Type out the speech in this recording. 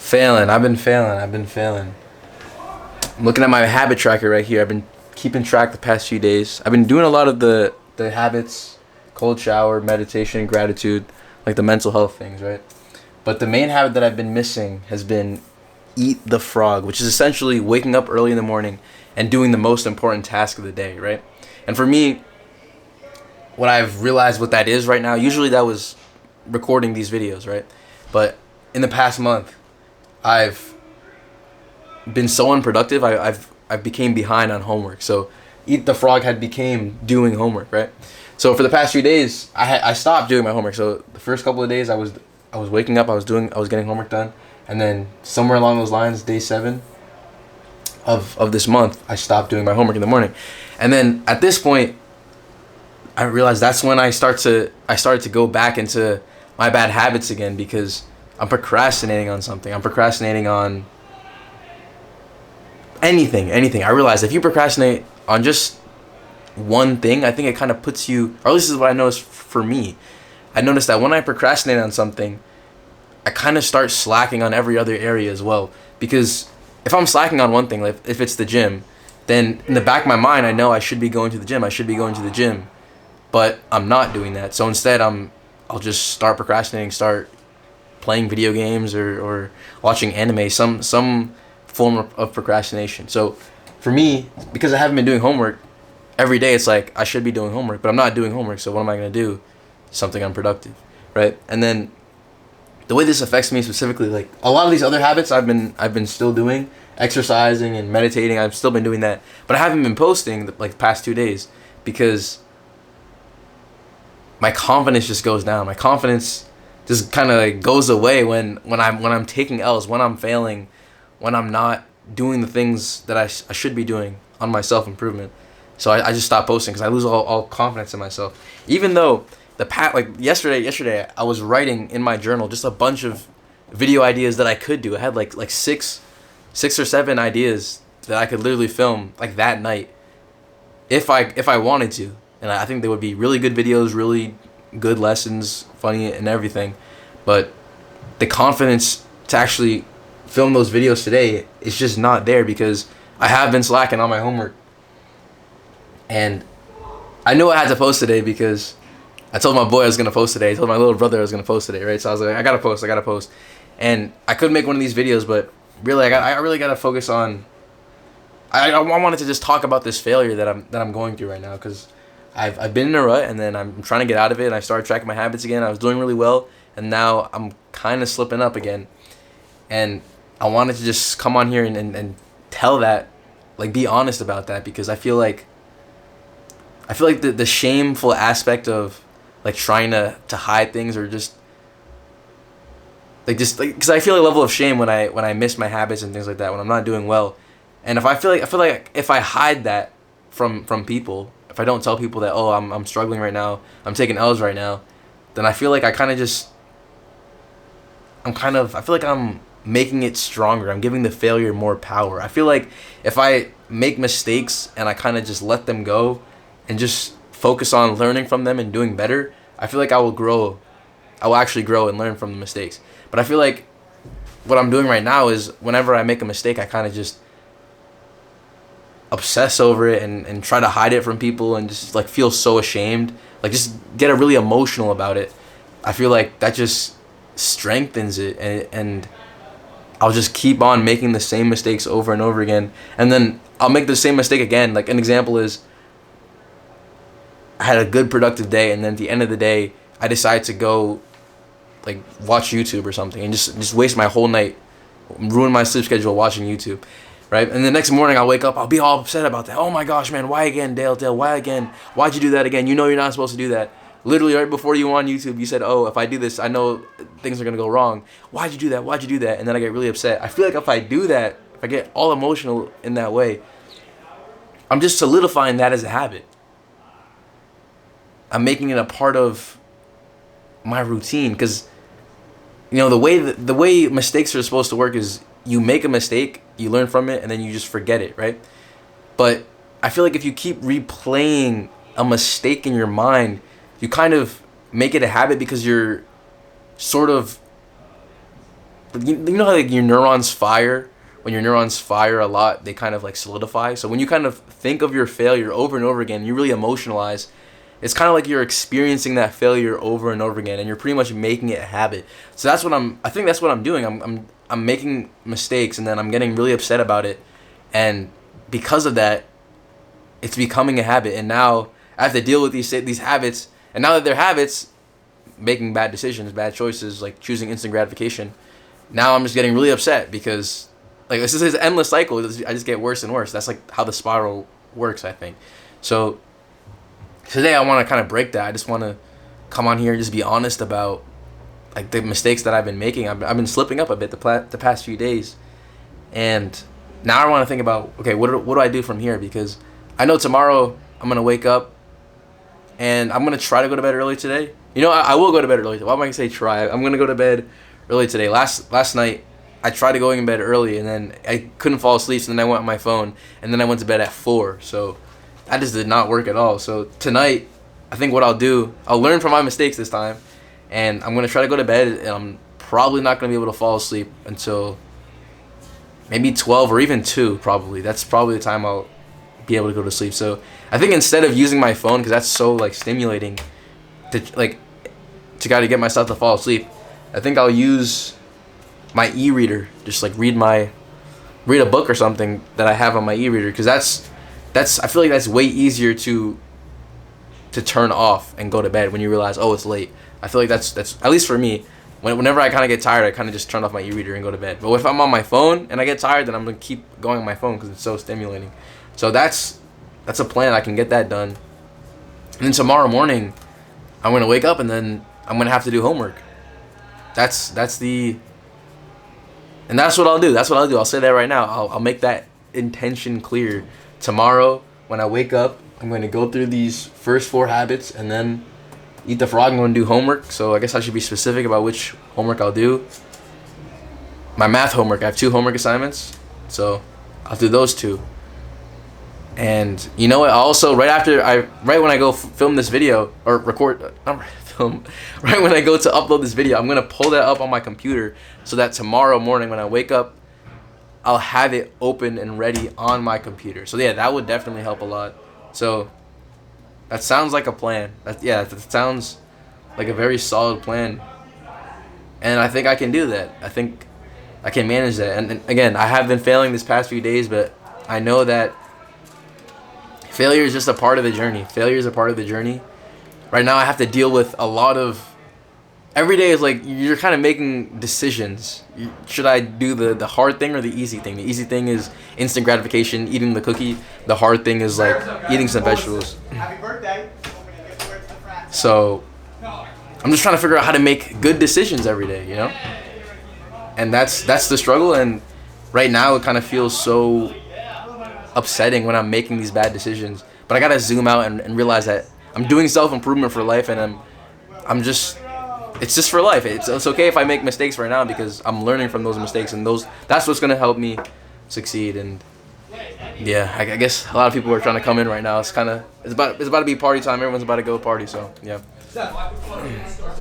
Failing. I've been failing. I'm looking at my habit tracker right here. I've been keeping track the past few days. I've been doing a lot of the habits, cold shower, meditation, gratitude, like the mental health things, right? But the main habit that I've been missing has been eat the frog, which is essentially waking up early in the morning and doing the most important task of the day, right? And for me, what I've realized what that is right now, usually that was recording these videos, right? But in the past month, I've been so unproductive. I've became behind on homework. So eat the frog had became doing homework, right? So for the past few days, I stopped doing my homework. So the first couple of days, I was waking up, I was getting homework done, and then somewhere along those lines, day 7 of this month, I stopped doing my homework in the morning, and then at this point, I realized that's when I started to go back into my bad habits again because I'm procrastinating on something. I'm procrastinating on anything. I realized if you procrastinate on just one thing, I think it kind of puts you, or at least this is what I noticed for me. I noticed that when I procrastinate on something, I kind of start slacking on every other area as well. Because if I'm slacking on one thing, like if it's the gym, then in the back of my mind, I know I should be going to the gym. But I'm not doing that. So instead, I'll just start procrastinating, start playing video games or watching anime, some form of procrastination. So for me, because I haven't been doing homework, every day it's like I should be doing homework, but I'm not doing homework, so what am I going to do? Something unproductive, right? And then the way this affects me specifically, like a lot of these other habits I've been still doing, exercising and meditating, I've still been doing that, but I haven't been posting like the past 2 days because my confidence just goes down. My confidence just kind of like goes away when I'm taking L's, when I'm failing, when I'm not doing the things that I should be doing on my self-improvement. So I just stopped posting because I lose all confidence in myself. Even though yesterday I was writing in my journal just a bunch of video ideas that I could do. I had like six or seven ideas that I could literally film like that night if I wanted to. And I think they would be really good videos, really good lessons, funny and everything. But the confidence to actually film those videos today is just not there because I have been slacking on my homework. And I knew I had to post today because I told my boy I was going to post today. I told my little brother I was going to post today, right? So I was like, I got to post. And I could make one of these videos, but really I really got to focus on I wanted to just talk about this failure that I'm going through right now because I've been in a rut and then I'm trying to get out of it and I started tracking my habits again. I was doing really well and now I'm kind of slipping up again. And I wanted to just come on here and tell that, like be honest about that because I feel like the shameful aspect of like trying to hide things or just because I feel a level of shame when I miss my habits and things like that when I'm not doing well. And if I feel like if I hide that from people, if I don't tell people that I'm struggling right now, I'm taking L's right now, then I feel like I feel like I'm making it stronger. I'm giving the failure more power. I feel like if I make mistakes and I kind of just let them go and just focus on learning from them and doing better, I feel like I will grow. I will actually grow and learn from the mistakes. But I feel like what I'm doing right now is whenever I make a mistake, I kind of just obsess over it and try to hide it from people and just like feel so ashamed, like just get really emotional about it. I feel like that just strengthens it and I'll just keep on making the same mistakes over and over again, and then I'll make the same mistake again. Like an example is I had a good productive day and then at the end of the day I decided to go like watch YouTube or something and just waste my whole night, ruin my sleep schedule watching YouTube. Right? And the next morning I'll wake up, I'll be all upset about that. Oh my gosh, man, why again, Dale, why again? Why'd you do that again? You know you're not supposed to do that. Literally right before you were on YouTube, you said, if I do this, I know things are going to go wrong. Why'd you do that? And then I get really upset. I feel like if I do that, if I get all emotional in that way, I'm just solidifying that as a habit. I'm making it a part of my routine because, the way mistakes are supposed to work is you make a mistake, you learn from it, and then you just forget it, right? But I feel like if you keep replaying a mistake in your mind, you kind of make it a habit because you're sort of you know how like your neurons fire. When your neurons fire a lot, they kind of like solidify. So when you kind of think of your failure over and over again, you really emotionalize. It's kind of like you're experiencing that failure over and over again, and you're pretty much making it a habit. So that's what I think that's what I'm doing. I'm making mistakes, and then I'm getting really upset about it, and because of that, it's becoming a habit. And now I have to deal with these habits, and now that they're habits, making bad decisions, bad choices, like choosing instant gratification. Now I'm just getting really upset because like this is this endless cycle. I just get worse and worse. That's like how the spiral works, I think. So today I want to kind of break that. I just want to come on here and just be honest about like the mistakes that I've been making. I've been slipping up a bit the past few days, and now I want to think about, okay, what do I do from here? Because I know tomorrow I'm gonna wake up and I'm gonna try to go to bed early today. You know, I will go to bed early. Why am I gonna say try? I'm gonna go to bed early today. Last night I tried to go in bed early, and then I couldn't fall asleep, so then I went on my phone, and then I went to bed at 4. So that just did not work at all. So tonight, I think what I'll do, I'll learn from my mistakes this time, and I'm going to try to go to bed, and I'm probably not going to be able to fall asleep until maybe 12 or even 2, probably. That's probably the time I'll be able to go to sleep. So I think instead of using my phone, because that's so like stimulating to kind of get myself to fall asleep, I think I'll use my e-reader, just like read a book or something that I have on my e-reader, because that's I feel like that's way easier to turn off and go to bed when you realize, oh, it's late. I feel like that's at least for me. Whenever I kind of get tired, I kind of just turn off my e-reader and go to bed. But if I'm on my phone and I get tired, then I'm gonna keep going on my phone because it's so stimulating. So that's a plan. I can get that done. And then tomorrow morning, I'm gonna wake up and then I'm gonna have to do homework. That's what I'll do. That's what I'll do. I'll say that right now. I'll make that intention clear. Tomorrow, when I wake up, I'm going to go through these first 4 habits and then eat the frog. I'm going to do homework. So I guess I should be specific about which homework I'll do. My math homework. I have 2 homework assignments. So I'll do those 2. And you know what? Also, right when I go film this video or record, right when I go to upload this video, I'm gonna pull that up on my computer so that tomorrow morning when I wake up, I'll have it open and ready on my computer. So yeah, that would definitely help a lot. So that sounds like a plan. That sounds like a very solid plan, and I think I can do that. I think I can manage that. And again, I have been failing this past few days, but I know that failure is just a part of the journey. Failure is a part of the journey. Right now I have to deal with a lot of, every day is like you're kind of making decisions. Should I do the hard thing or the easy thing? The easy thing is instant gratification, eating the cookie. The hard thing is like eating some vegetables. Happy birthday. So I'm just trying to figure out how to make good decisions every day, you know? And that's the struggle. And right now it kind of feels so upsetting when I'm making these bad decisions. But I gotta zoom out and realize that I'm doing self-improvement for life, and it's just for life. It's okay if I make mistakes right now because I'm learning from those mistakes, and that's what's gonna help me succeed. And yeah, I guess a lot of people are trying to come in right now. It's about to be party time. Everyone's about to go party. So yeah.